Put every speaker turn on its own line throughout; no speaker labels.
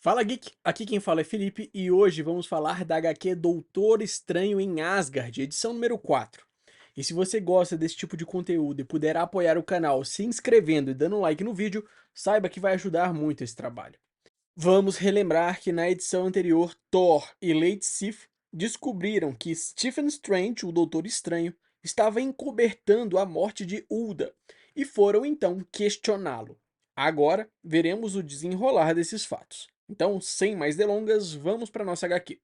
Fala Geek, aqui quem fala é Felipe e hoje vamos falar da HQ Doutor Estranho em Asgard, edição número 4. E se você gosta desse tipo de conteúdo e puder apoiar o canal se inscrevendo e dando um like no vídeo, saiba que vai ajudar muito esse trabalho. Vamos relembrar que na edição anterior, Thor e Lady Sif descobriram que Stephen Strange, o Doutor Estranho, estava encobertando a morte de Ulda e foram então questioná-lo. Agora veremos o desenrolar desses fatos. Então, sem mais delongas, vamos para nossa HQ.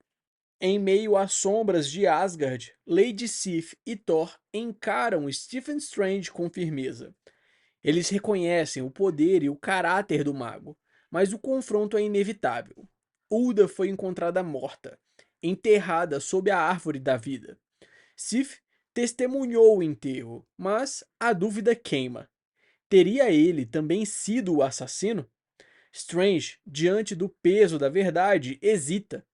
Em meio às sombras de Asgard, Lady Sif e Thor encaram Stephen Strange com firmeza. Eles reconhecem o poder e o caráter do mago, mas o confronto é inevitável. Ulda foi encontrada morta, enterrada sob a árvore da vida. Sif testemunhou o enterro, mas a dúvida queima. Teria ele também sido o assassino? Strange, diante do peso da verdade, hesita.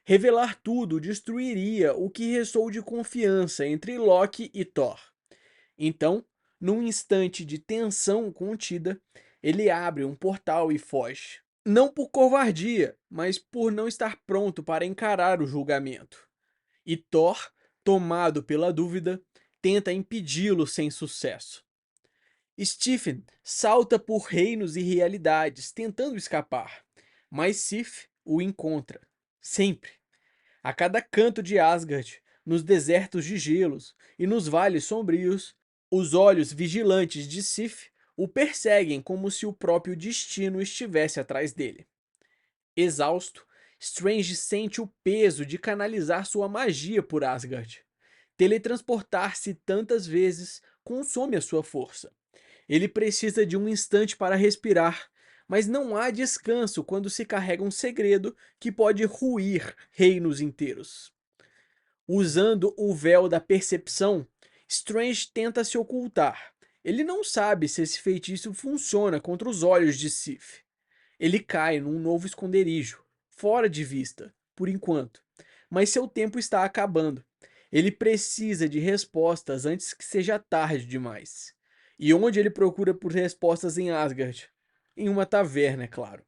Revelar tudo destruiria o que restou de confiança entre Loki e Thor. Então, num instante de tensão contida, ele abre um portal e foge. Não por covardia, mas por não estar pronto para encarar o julgamento. E Thor, tomado pela dúvida, tenta impedi-lo sem sucesso. Stephen salta por reinos e realidades, tentando escapar, mas Sif o encontra, sempre. A cada canto de Asgard, nos desertos de gelos e nos vales sombrios, os olhos vigilantes de Sif o perseguem como se o próprio destino estivesse atrás dele. Exausto, Strange sente o peso de canalizar sua magia por Asgard. Teletransportar-se tantas vezes consome a sua força. Ele precisa de um instante para respirar, mas não há descanso quando se carrega um segredo que pode ruir reinos inteiros. Usando o véu da percepção, Strange tenta se ocultar. Ele não sabe se esse feitiço funciona contra os olhos de Sif. Ele cai num novo esconderijo, fora de vista, por enquanto. Mas seu tempo está acabando. Ele precisa de respostas antes que seja tarde demais. E onde ele procura por respostas em Asgard? Em uma taverna, é claro.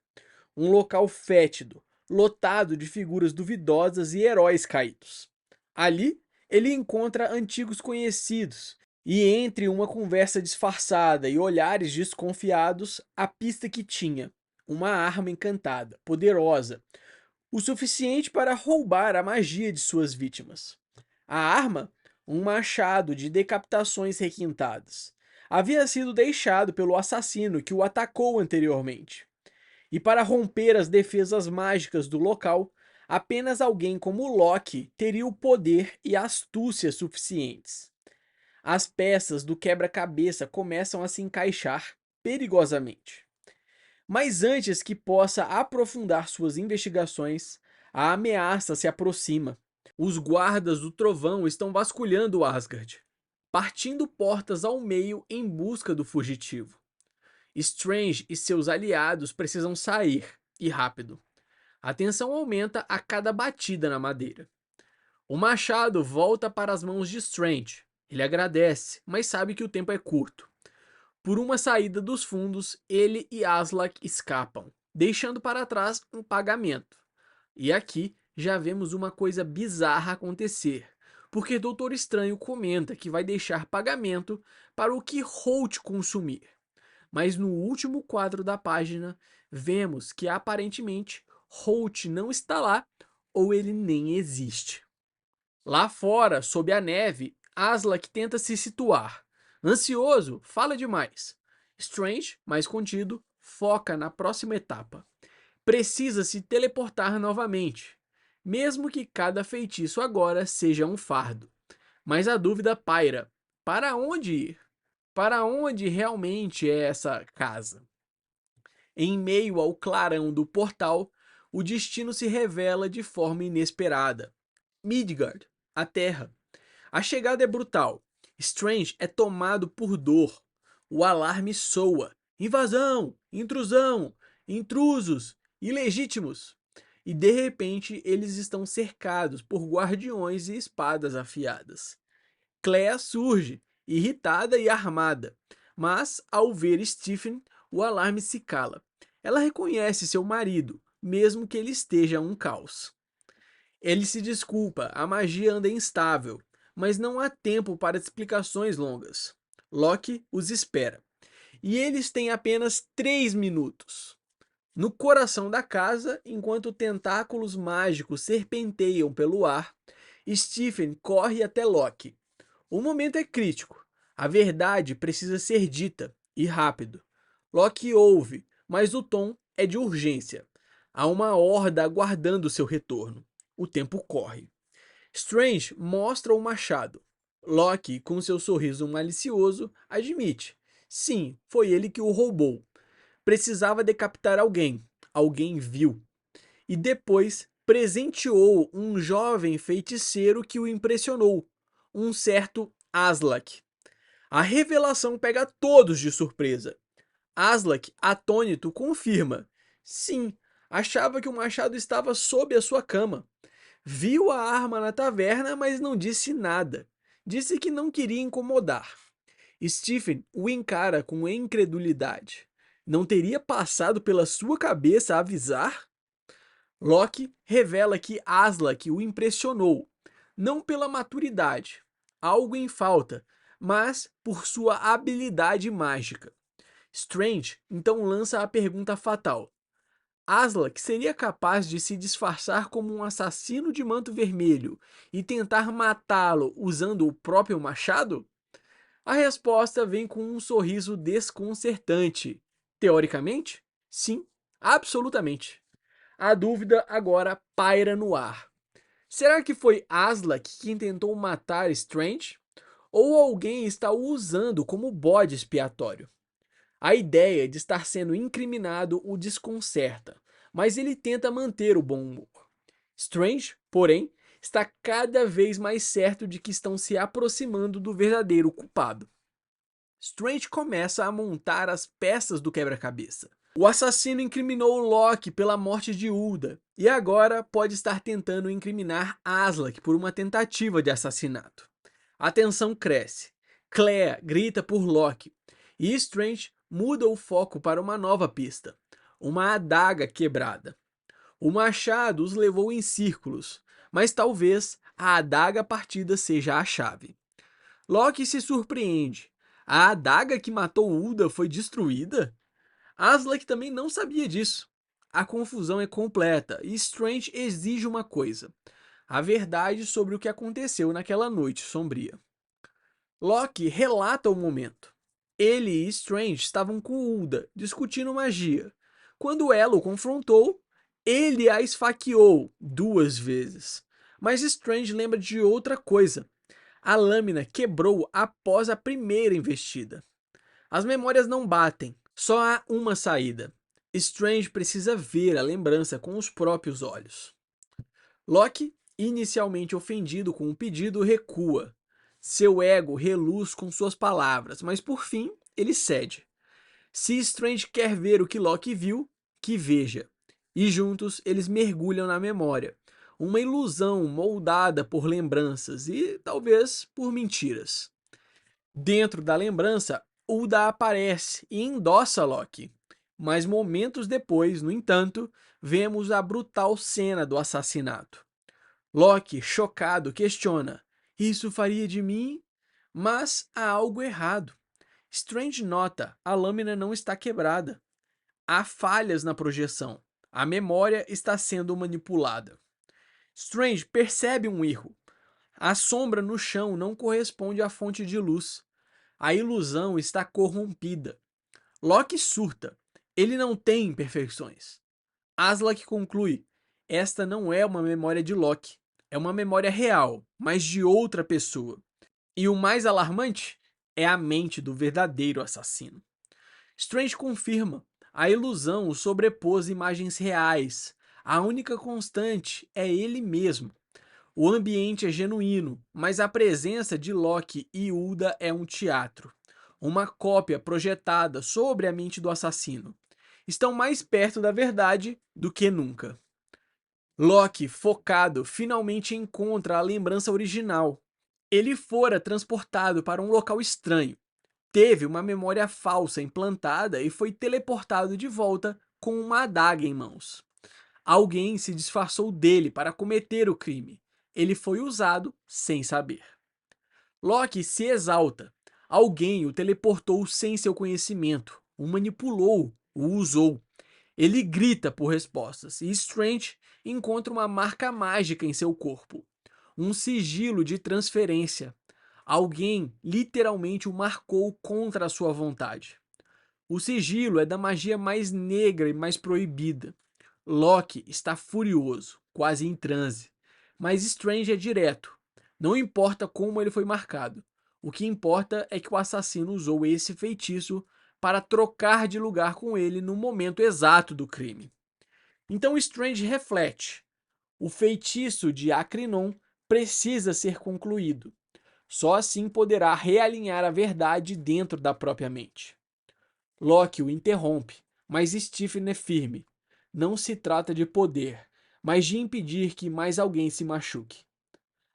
Um local fétido, lotado de figuras duvidosas e heróis caídos. Ali, ele encontra antigos conhecidos, e entre uma conversa disfarçada e olhares desconfiados, a pista que tinha uma arma encantada, poderosa, o suficiente para roubar a magia de suas vítimas. A arma, um machado de decapitações requintadas, havia sido deixado pelo assassino que o atacou anteriormente. E para romper as defesas mágicas do local, apenas alguém como Loki teria o poder e a astúcia suficientes. As peças do quebra-cabeça começam a se encaixar perigosamente. Mas antes que possa aprofundar suas investigações, a ameaça se aproxima. Os guardas do trovão estão vasculhando Asgard, partindo portas ao meio em busca do fugitivo. Strange e seus aliados precisam sair, e rápido. A tensão aumenta a cada batida na madeira. O machado volta para as mãos de Strange. Ele agradece, mas sabe que o tempo é curto. Por uma saída dos fundos, ele e Aslak escapam, deixando para trás um pagamento. E aqui já vemos uma coisa bizarra acontecer, porque Doutor Estranho comenta que vai deixar pagamento para o que Holt consumir. Mas no último quadro da página, vemos que aparentemente Holt não está lá ou ele nem existe. Lá fora, sob a neve, Aslak tenta se situar. Ansioso, fala demais. Strange, mais contido, foca na próxima etapa. Precisa se teleportar novamente, mesmo que cada feitiço agora seja um fardo. Mas a dúvida paira: para onde ir? Para onde realmente é essa casa? Em meio ao clarão do portal, o destino se revela de forma inesperada. Midgard, a Terra. A chegada é brutal. Strange é tomado por dor. O alarme soa. Invasão! Intrusão! Intrusos! Ilegítimos! E de repente eles estão cercados por guardiões e espadas afiadas. Clea surge, irritada e armada, mas ao ver Stephen, o alarme se cala. Ela reconhece seu marido, mesmo que ele esteja um caos. Ele se desculpa, a magia anda instável, mas não há tempo para explicações longas. Loki os espera. E eles têm apenas 3 minutos. No coração da casa, enquanto tentáculos mágicos serpenteiam pelo ar, Stephen corre até Loki. O momento é crítico. A verdade precisa ser dita, e rápido. Loki ouve, mas o tom é de urgência. Há uma horda aguardando seu retorno. O tempo corre. Strange mostra o machado. Loki, com seu sorriso malicioso, admite. Sim, foi ele que o roubou. Precisava decapitar alguém. Alguém viu. E depois presenteou um jovem feiticeiro que o impressionou, um certo Aslak. A revelação pega todos de surpresa. Aslak, atônito, confirma. Sim, achava que o machado estava sob a sua cama. Viu a arma na taverna, mas não disse nada. Disse que não queria incomodar. Stephen o encara com incredulidade. Não teria passado pela sua cabeça avisar? Loki revela que Aslak o impressionou, não pela maturidade, algo em falta, mas por sua habilidade mágica. Strange então lança a pergunta fatal: Aslak seria capaz de se disfarçar como um assassino de manto vermelho e tentar matá-lo usando o próprio machado? A resposta vem com um sorriso desconcertante. Teoricamente, sim, absolutamente. A dúvida agora paira no ar. Será que foi Aslak quem tentou matar Strange? Ou alguém está o usando como bode expiatório? A ideia de estar sendo incriminado o desconcerta, mas ele tenta manter o bom humor. Strange, porém, está cada vez mais certo de que estão se aproximando do verdadeiro culpado. Strange começa a montar as peças do quebra-cabeça. O assassino incriminou Loki pela morte de Ulda e agora pode estar tentando incriminar Aslak por uma tentativa de assassinato. A tensão cresce. Clea grita por Loki e Strange muda o foco para uma nova pista: uma adaga quebrada. O machado os levou em círculos, mas talvez a adaga partida seja a chave. Loki se surpreende. A adaga que matou Ulda foi destruída? Aslak também não sabia disso. A confusão é completa e Strange exige uma coisa: a verdade sobre o que aconteceu naquela noite sombria. Loki relata o momento. Ele e Strange estavam com Ulda, discutindo magia. Quando ela o confrontou, ele a esfaqueou 2 vezes. Mas Strange lembra de outra coisa. A lâmina quebrou após a primeira investida. As memórias não batem, só há uma saída. Strange precisa ver a lembrança com os próprios olhos. Loki, inicialmente ofendido com o pedido, recua. Seu ego reluz com suas palavras, mas por fim ele cede. Se Strange quer ver o que Loki viu, que veja. E juntos eles mergulham na memória. Uma ilusão moldada por lembranças e talvez por mentiras. Dentro da lembrança, Ulda aparece e endossa Loki. Mas momentos depois, no entanto, vemos a brutal cena do assassinato. Loki, chocado, questiona: Isso faria de mim? Mas há algo errado. Strange nota: a lâmina não está quebrada. Há falhas na projeção. A memória está sendo manipulada. Strange percebe um erro. A sombra no chão não corresponde à fonte de luz. A ilusão está corrompida. Loki surta. Ele não tem imperfeições. Aslak conclui: esta não é uma memória de Loki. É uma memória real, mas de outra pessoa. E o mais alarmante é a mente do verdadeiro assassino. Strange confirma: a ilusão sobrepôs imagens reais. A única constante é ele mesmo. O ambiente é genuíno, mas a presença de Loki e Ulda é um teatro. Uma cópia projetada sobre a mente do assassino. Estão mais perto da verdade do que nunca. Loki, focado, finalmente encontra a lembrança original. Ele fora transportado para um local estranho. Teve uma memória falsa implantada e foi teleportado de volta com uma adaga em mãos. Alguém se disfarçou dele para cometer o crime. Ele foi usado sem saber. Loki se exalta. Alguém o teleportou sem seu conhecimento, o manipulou, o usou. Ele grita por respostas e Strange encontra uma marca mágica em seu corpo, um sigilo de transferência. Alguém literalmente o marcou contra a sua vontade. O sigilo é da magia mais negra e mais proibida. Loki está furioso, quase em transe. Mas Strange é direto. Não importa como ele foi marcado. O que importa é que o assassino usou esse feitiço para trocar de lugar com ele no momento exato do crime. Então Strange reflete. O feitiço de Acrinon precisa ser concluído. Só assim poderá realinhar a verdade dentro da própria mente. Loki o interrompe, mas Stephen é firme. Não se trata de poder, mas de impedir que mais alguém se machuque.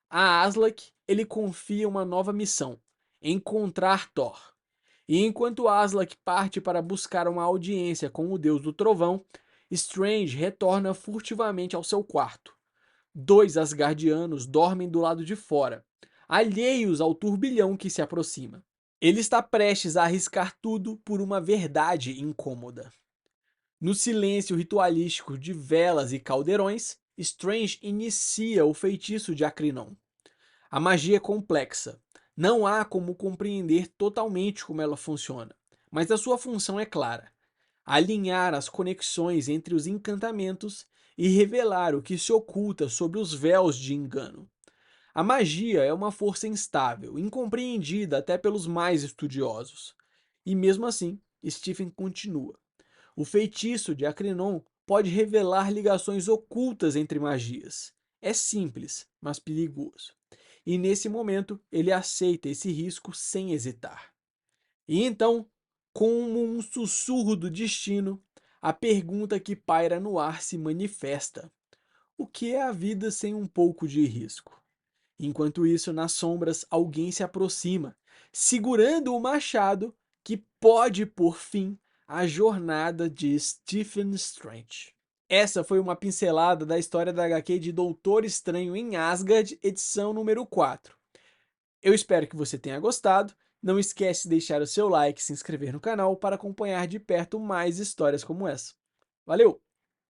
A Aslak, ele confia uma nova missão: encontrar Thor. E enquanto Aslak parte para buscar uma audiência com o deus do trovão, Strange retorna furtivamente ao seu quarto. Dois Asgardianos dormem do lado de fora, alheios ao turbilhão que se aproxima. Ele está prestes a arriscar tudo por uma verdade incômoda. No silêncio ritualístico de velas e caldeirões, Strange inicia o feitiço de Acrinon. A magia é complexa. Não há como compreender totalmente como ela funciona, mas a sua função é clara: alinhar as conexões entre os encantamentos e revelar o que se oculta sob os véus de engano. A magia é uma força instável, incompreendida até pelos mais estudiosos. E mesmo assim, Stephen continua. O feitiço de Acrinon pode revelar ligações ocultas entre magias. É simples, mas perigoso. E nesse momento, ele aceita esse risco sem hesitar. E então, como um sussurro do destino, a pergunta que paira no ar se manifesta: o que é a vida sem um pouco de risco? Enquanto isso, nas sombras, alguém se aproxima, segurando o machado que pode pôr fim à jornada de Stephen Strange. Essa foi uma pincelada da história da HQ de Doutor Estranho em Asgard, edição número 4. Eu espero que você tenha gostado. Não esquece de deixar o seu like e se inscrever no canal para acompanhar de perto mais histórias como essa. Valeu!